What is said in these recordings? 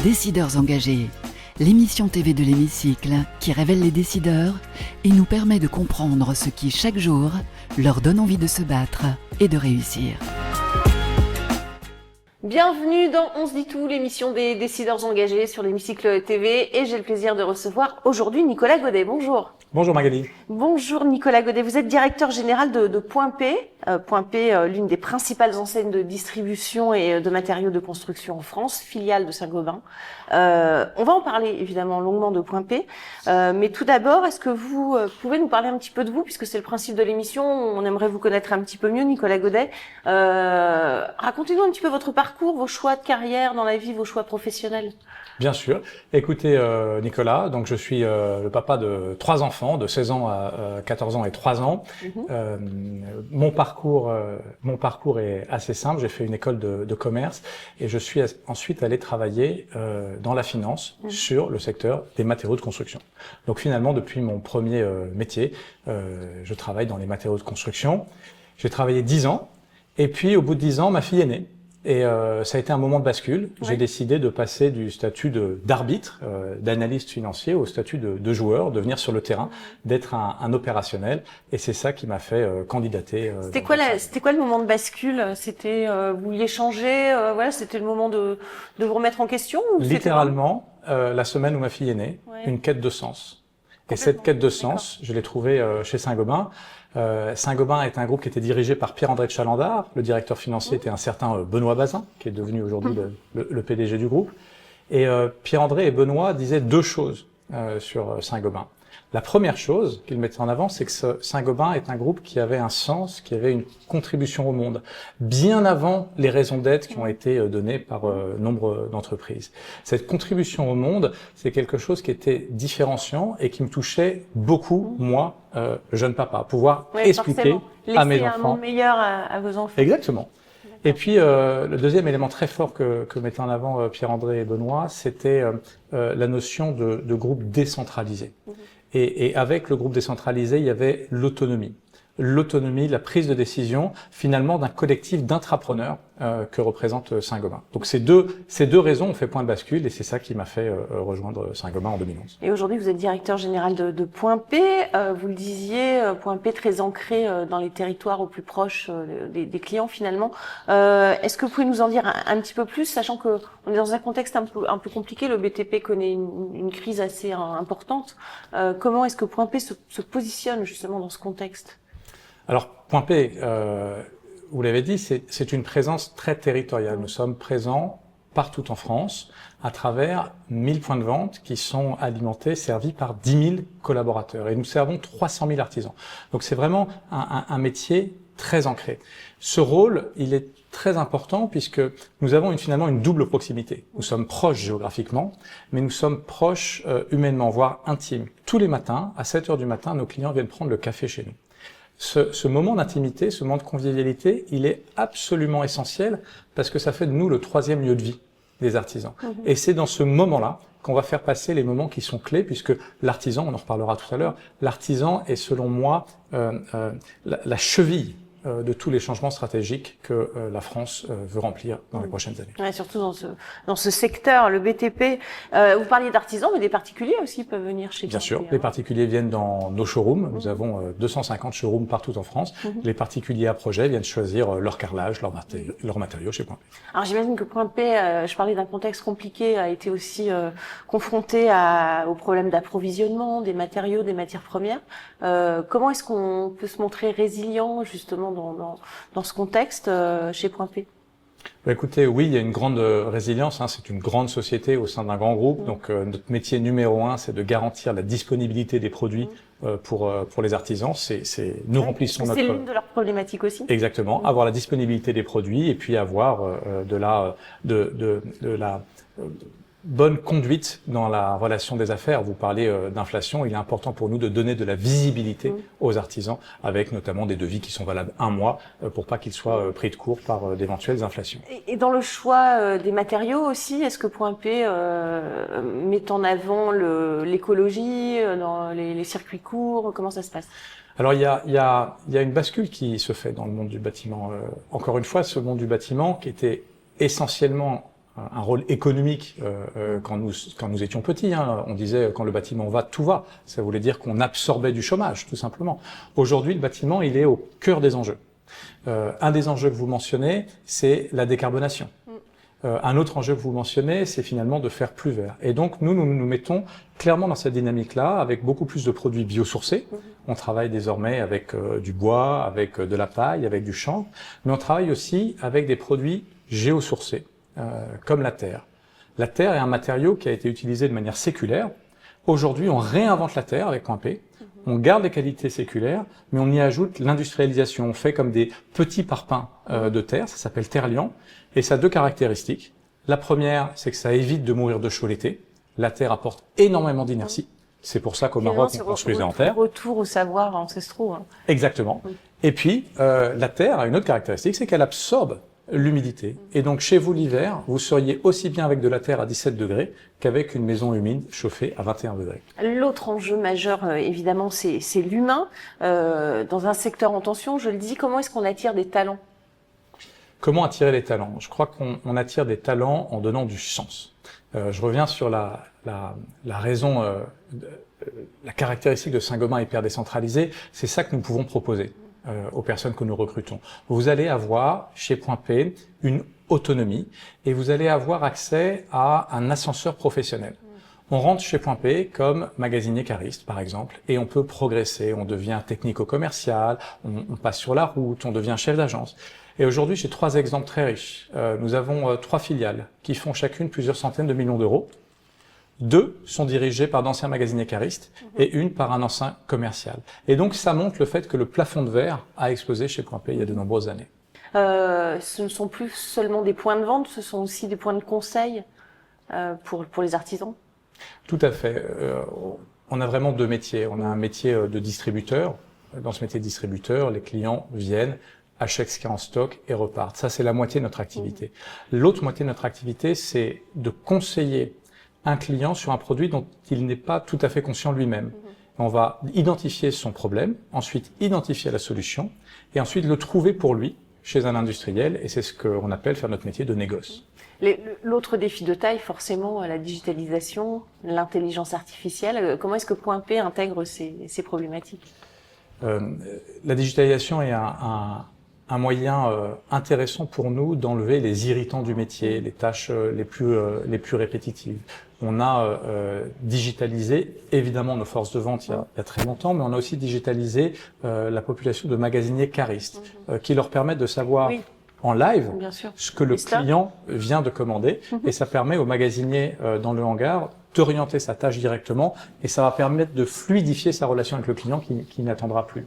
Décideurs engagés, l'émission TV de l'Hémicycle qui révèle les décideurs et nous permet de comprendre ce qui, chaque jour, leur donne envie de se battre et de réussir. Bienvenue dans On se dit tout, l'émission des décideurs engagés sur l'Hémicycle TV, et j'ai le plaisir de recevoir aujourd'hui Nicolas Godet. Bonjour. Bonjour Magali. Bonjour Nicolas Godet, vous êtes directeur général de Point P. Point P, l'une des principales enseignes de distribution et de matériaux de construction en France, filiale de Saint-Gobain. On va en parler évidemment longuement de Point P, mais tout d'abord, est-ce que vous pouvez nous parler un petit peu de vous, puisque c'est le principe de l'émission, on aimerait vous connaître un petit peu mieux, Nicolas Godet. Racontez-nous un petit peu votre parcours, vos choix de carrière dans la vie, vos choix professionnels. Bien sûr. Écoutez Nicolas, donc je suis le papa de 3 enfants, de 16 ans à 14 ans et 3 ans. Mon parcours est assez simple. J'ai fait une école de commerce et je suis ensuite allé travailler dans la finance sur le secteur des matériaux de construction. Donc finalement, depuis mon premier métier, je travaille dans les matériaux de construction. J'ai travaillé 10 ans et puis au bout de 10 ans, ma fille est née. Et ça a été un moment de bascule. Ouais. J'ai décidé de passer du statut d'arbitre, d'analyste financier, au statut de joueur, de venir sur le terrain, d'être un opérationnel. Et c'est ça qui m'a fait candidater. C'était quoi le moment de bascule? C'était vous vouliez changer, voilà, c'était le moment de vous remettre en question, ou littéralement, la semaine où ma fille est née, une quête de sens. Et cette quête de sens, je l'ai trouvée chez Saint-Gobain. Saint-Gobain est un groupe qui était dirigé par Pierre-André de Chalandard. Le directeur financier était un certain Benoît Bazin, qui est devenu aujourd'hui le PDG du groupe. Et Pierre-André et Benoît disaient 2 choses sur Saint-Gobain. La première chose qu'ils mettaient en avant, c'est que Saint-Gobain est un groupe qui avait un sens, qui avait une contribution au monde, bien avant les raisons d'être qui ont été données par nombre d'entreprises. Cette contribution au monde, c'est quelque chose qui était différenciant et qui me touchait beaucoup, moi, jeune papa, pouvoir expliquer à mes enfants. Laisser un monde meilleur à vos enfants. Exactement. Et puis, le deuxième élément très fort que mettaient en avant Pierre-André et Benoît, c'était la notion de groupe décentralisé. Et avec le groupe décentralisé, il y avait l'autonomie. L'autonomie, la prise de décision, finalement, d'un collectif d'intrapreneurs que représente Saint-Gobain. Donc ces deux raisons ont fait point de bascule et c'est ça qui m'a fait rejoindre Saint-Gobain en 2011. Et aujourd'hui, vous êtes directeur général de Point P. Vous le disiez, Point P très ancré dans les territoires au plus proche des clients finalement. Est-ce que vous pouvez nous en dire un petit peu plus, sachant que on est dans un contexte un peu compliqué, le BTP connaît une crise assez importante. Comment est-ce que Point P se positionne justement dans ce contexte ? Alors, Point P, vous l'avez dit, c'est une présence très territoriale. Nous sommes présents partout en France, à travers 1000 points de vente qui sont alimentés, servis par 10 000 collaborateurs. Et nous servons 300 000 artisans. Donc c'est vraiment un métier très ancré. Ce rôle, il est très important puisque nous avons finalement une double proximité. Nous sommes proches géographiquement, mais nous sommes proches humainement, voire intimes. Tous les matins, à 7 heures du matin, nos clients viennent prendre le café chez nous. Ce moment d'intimité, ce moment de convivialité, il est absolument essentiel parce que ça fait de nous le 3e lieu de vie des artisans. Et c'est dans ce moment-là qu'on va faire passer les moments qui sont clés, puisque l'artisan, on en reparlera tout à l'heure, l'artisan est selon moi la cheville de tous les changements stratégiques que la France veut remplir dans les prochaines années. Ouais, surtout dans ce secteur, le BTP. Vous parliez d'artisans, mais des particuliers aussi peuvent venir chez vous. Bien sûr, les particuliers viennent dans nos showrooms. Nous avons 250 showrooms partout en France. Les particuliers à projet viennent choisir leur carrelage, leurs matériaux chez Point P. Alors j'imagine que Point P, je parlais d'un contexte compliqué, a été aussi confronté aux problèmes d'approvisionnement, des matériaux, des matières premières. Comment est-ce qu'on peut se montrer résilient justement dans ce contexte chez Point P? Écoutez, oui, il y a une grande résilience. C'est une grande société au sein d'un grand groupe. Donc notre métier numéro 1, c'est de garantir la disponibilité des produits pour les artisans. Nous remplissons notre. C'est l'une de leurs problématiques aussi. Exactement, avoir la disponibilité des produits et puis avoir de la bonne conduite dans la relation des affaires. Vous parlez d'inflation, il est important pour nous de donner de la visibilité aux artisans, avec notamment des devis qui sont valables 1 mois, pour pas qu'ils soient pris de court par d'éventuelles inflations. Et dans le choix des matériaux aussi, est-ce que Point P met en avant l'écologie dans les circuits courts? Comment ça se passe? Alors il y a une bascule qui se fait dans le monde du bâtiment. Encore une fois, ce monde du bâtiment qui était essentiellement un rôle économique quand nous étions petits. Hein. On disait quand le bâtiment va, tout va. Ça voulait dire qu'on absorbait du chômage, tout simplement. Aujourd'hui, le bâtiment, il est au cœur des enjeux. Un des enjeux que vous mentionnez, c'est la décarbonation. Un autre enjeu que vous mentionnez, c'est finalement de faire plus vert. Et donc, nous mettons clairement dans cette dynamique-là, avec beaucoup plus de produits biosourcés. On travaille désormais avec du bois, avec de la paille, avec du chanvre, mais on travaille aussi avec des produits géosourcés, comme la terre. La terre est un matériau qui a été utilisé de manière séculaire. Aujourd'hui, on réinvente la terre avec Point P. On garde les qualités séculaires, mais on y ajoute l'industrialisation. On fait comme des petits parpaings de terre, ça s'appelle terre-liant, et ça a deux caractéristiques. La première, c'est que ça évite de mourir de chaud l'été. La terre apporte énormément d'inertie. C'est pour ça qu'au Maroc, on construisait en terre. Retour aux savoirs ancestraux. Hein. Exactement. Oui. Et puis, la terre a une autre caractéristique, c'est qu'elle absorbe l'humidité. Et donc, chez vous, l'hiver, vous seriez aussi bien avec de la terre à 17 degrés qu'avec une maison humide chauffée à 21 degrés. L'autre enjeu majeur, évidemment, c'est l'humain. Dans un secteur en tension, je le dis, comment est-ce qu'on attire des talents ? Comment attirer les talents ? Je crois qu'on attire des talents en donnant du sens. Je reviens sur la raison, la caractéristique de Saint-Gobain hyper décentralisé. C'est ça que nous pouvons proposer aux personnes que nous recrutons. Vous allez avoir chez Point P une autonomie et vous allez avoir accès à un ascenseur professionnel. On rentre chez Point P comme magasinier cariste, par exemple, et on peut progresser. On devient technico-commercial, on passe sur la route, on devient chef d'agence. Et aujourd'hui, j'ai 3 exemples très riches. Nous avons 3 filiales qui font chacune plusieurs centaines de millions d'euros. 2 sont dirigées par d'anciens magasiniers caristes et une par un ancien commercial. Et donc, ça montre le fait que le plafond de verre a explosé chez Point P il y a de nombreuses années. Ce ne sont plus seulement des points de vente, ce sont aussi des points de conseil pour les artisans. Tout à fait. On a vraiment 2 métiers. On a un métier de distributeur. Dans ce métier de distributeur, les clients viennent, achètent ce qu'il y a en stock et repartent. Ça, c'est la moitié de notre activité. L'autre moitié de notre activité, c'est de conseiller un client sur un produit dont il n'est pas tout à fait conscient lui-même. On va identifier son problème, ensuite identifier la solution, et ensuite le trouver pour lui chez un industriel, et c'est ce qu'on appelle faire notre métier de négoce. L'autre défi de taille, forcément, la digitalisation, l'intelligence artificielle. Comment est-ce que Point P intègre ces problématiques ? La digitalisation est un moyen intéressant pour nous d'enlever les irritants du métier, les tâches les plus répétitives. On a digitalisé évidemment nos forces de vente il y a très longtemps, mais on a aussi digitalisé la population de magasiniers caristes qui leur permettent de savoir en live ce que le client vient de commander et ça permet au magasinier dans le hangar d'orienter sa tâche directement et ça va permettre de fluidifier sa relation avec le client qui n'attendra plus.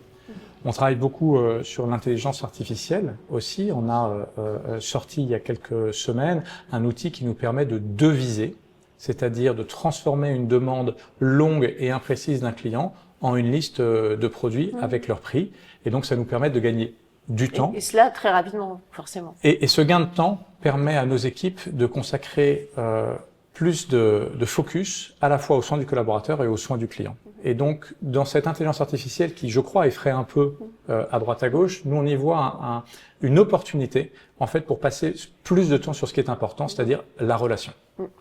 On travaille beaucoup sur l'intelligence artificielle aussi. On a sorti il y a quelques semaines un outil qui nous permet de deviser, c'est-à-dire de transformer une demande longue et imprécise d'un client en une liste de produits avec leur prix. Et donc, ça nous permet de gagner du temps. Et cela très rapidement, forcément. Et ce gain de temps permet à nos équipes de consacrer plus de focus à la fois aux soins du collaborateur et aux soins du client. Et donc, dans cette intelligence artificielle qui, je crois, effraie un peu à droite à gauche, nous, on y voit une opportunité, en fait, pour passer plus de temps sur ce qui est important, c'est-à-dire la relation.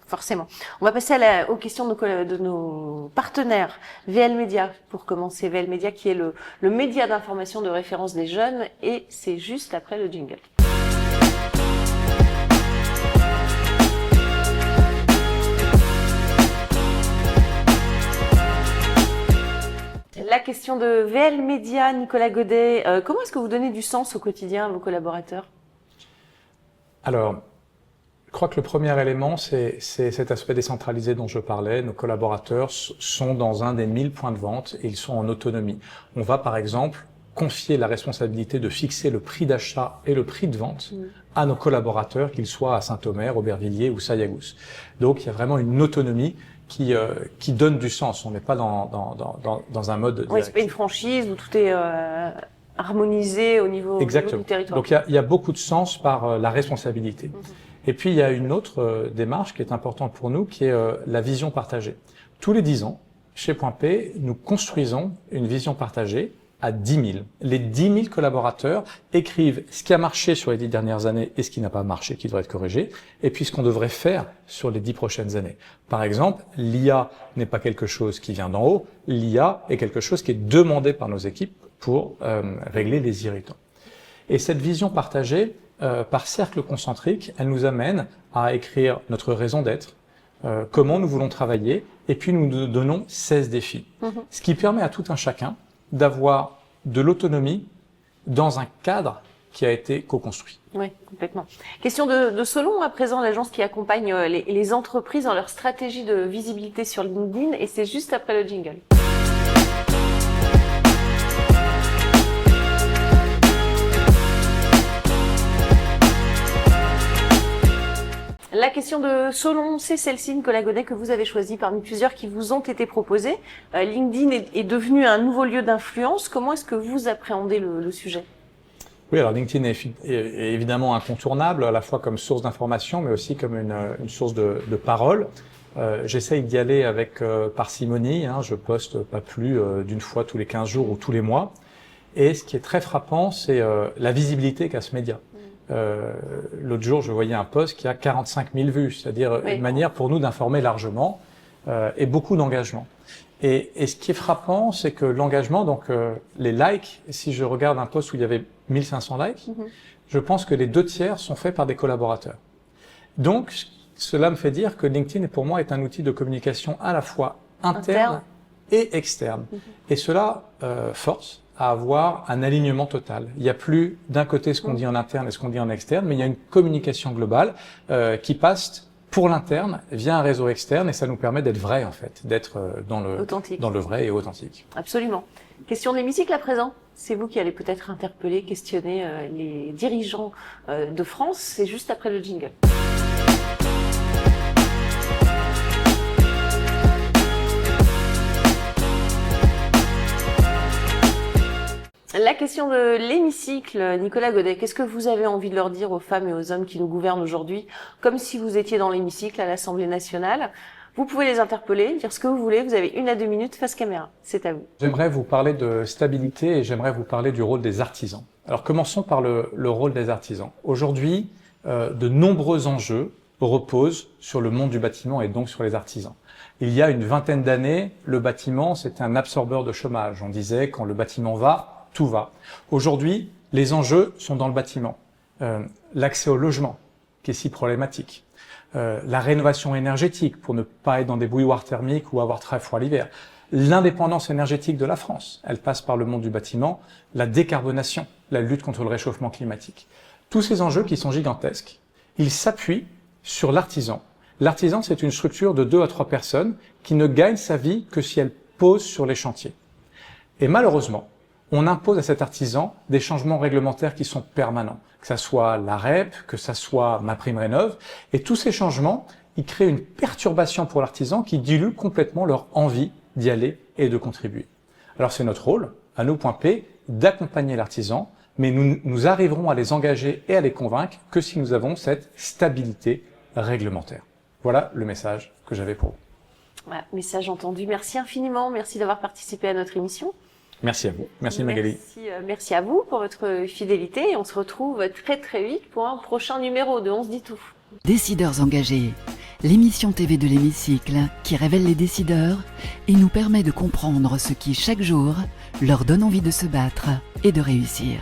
Forcément. On va passer aux questions de nos partenaires. VL Media, pour commencer. VL Media qui est le média d'information de référence des jeunes, et c'est juste après le jingle. La question de VL Media, Nicolas Godet. Comment est-ce que vous donnez du sens au quotidien à vos collaborateurs ? Alors, je crois que le premier élément, c'est cet aspect décentralisé dont je parlais. Nos collaborateurs sont dans un des 1000 points de vente et ils sont en autonomie. On va, par exemple, confier la responsabilité de fixer le prix d'achat et le prix de vente à nos collaborateurs, qu'ils soient à Saint-Omer, Aubervilliers ou Saillagous. Donc, il y a vraiment une autonomie qui donne du sens. On n'est pas dans un mode. Oui, c'est pas une franchise où tout est harmonisé au niveau du territoire. Donc il y a beaucoup de sens par la responsabilité. Et puis il y a une autre démarche qui est importante pour nous, qui est la vision partagée. Tous les 10 ans, chez Point P, nous construisons une vision partagée à 10 000. Les 10 000 collaborateurs écrivent ce qui a marché sur les 10 dernières années et ce qui n'a pas marché, qui devrait être corrigé, et puis ce qu'on devrait faire sur les 10 prochaines années. Par exemple, l'IA n'est pas quelque chose qui vient d'en haut, l'IA est quelque chose qui est demandé par nos équipes pour régler les irritants. Et cette vision partagée, par cercle concentrique, elle nous amène à écrire notre raison d'être, comment nous voulons travailler, et puis nous nous donnons 16 défis. Ce qui permet à tout un chacun d'avoir de l'autonomie dans un cadre qui a été co-construit. Oui, complètement. Question de Solon, à présent, l'agence qui accompagne les entreprises dans leur stratégie de visibilité sur LinkedIn, et c'est juste après le jingle. La question de Solon, c'est celle-ci, Nicolas Godet, que vous avez choisie parmi plusieurs qui vous ont été proposées. LinkedIn est devenu un nouveau lieu d'influence. Comment est-ce que vous appréhendez le sujet ? Oui, alors LinkedIn est évidemment incontournable, à la fois comme source d'information, mais aussi comme une source de parole. J'essaye d'y aller avec parcimonie, je poste pas plus d'une fois tous les 15 jours ou tous les mois. Et ce qui est très frappant, c'est la visibilité qu'a ce média. L'autre jour, je voyais un post qui a 45 000 vues, c'est-à-dire une manière pour nous d'informer largement et beaucoup d'engagement. Et ce qui est frappant, c'est que l'engagement, donc les likes, si je regarde un post où il y avait 1500 likes, je pense que les 2/3 sont faits par des collaborateurs. Donc, cela me fait dire que LinkedIn, pour moi, est un outil de communication à la fois interne et externe. Et cela force à avoir un alignement total. Il n'y a plus d'un côté ce qu'on dit en interne et ce qu'on dit en externe, mais il y a une communication globale qui passe pour l'interne via un réseau externe, et ça nous permet d'être vrai en fait, d'être dans le vrai et authentique. Absolument. Question de l'hémicycle à présent. C'est vous qui allez peut-être interpeller, questionner les dirigeants de France. C'est juste après le jingle. La question de l'hémicycle, Nicolas Godet, qu'est-ce que vous avez envie de leur dire aux femmes et aux hommes qui nous gouvernent aujourd'hui, comme si vous étiez dans l'hémicycle à l'Assemblée nationale? Vous pouvez les interpeller, dire ce que vous voulez, vous avez 1 à 2 minutes face caméra, c'est à vous. J'aimerais vous parler de stabilité et j'aimerais vous parler du rôle des artisans. Alors commençons par le rôle des artisans. Aujourd'hui, de nombreux enjeux reposent sur le monde du bâtiment et donc sur les artisans. Il y a une vingtaine d'années, le bâtiment, c'était un absorbeur de chômage. On disait quand le bâtiment va, tout va. Aujourd'hui, les enjeux sont dans le bâtiment. L'accès au logement, qui est si problématique. La rénovation énergétique, pour ne pas être dans des bouilloires thermiques ou avoir très froid l'hiver. L'indépendance énergétique de la France, elle passe par le monde du bâtiment. La décarbonation, la lutte contre le réchauffement climatique. Tous ces enjeux qui sont gigantesques, ils s'appuient sur l'artisan. L'artisan, c'est une structure de 2 à 3 personnes qui ne gagne sa vie que si elle pose sur les chantiers. Et malheureusement, on impose à cet artisan des changements réglementaires qui sont permanents, que ça soit la REP, que ça soit MaPrimeRénov', et tous ces changements, ils créent une perturbation pour l'artisan qui dilue complètement leur envie d'y aller et de contribuer. Alors c'est notre rôle, à nous, Point P, d'accompagner l'artisan, mais nous arriverons à les engager et à les convaincre que si nous avons cette stabilité réglementaire. Voilà le message que j'avais pour vous. Voilà, message entendu. Merci infiniment, merci d'avoir participé à notre émission. Merci à vous. Merci Magali. Merci à vous pour votre fidélité et on se retrouve très très vite pour un prochain numéro de On se dit tout. Décideurs engagés, l'émission TV de l'hémicycle qui révèle les décideurs et nous permet de comprendre ce qui chaque jour leur donne envie de se battre et de réussir.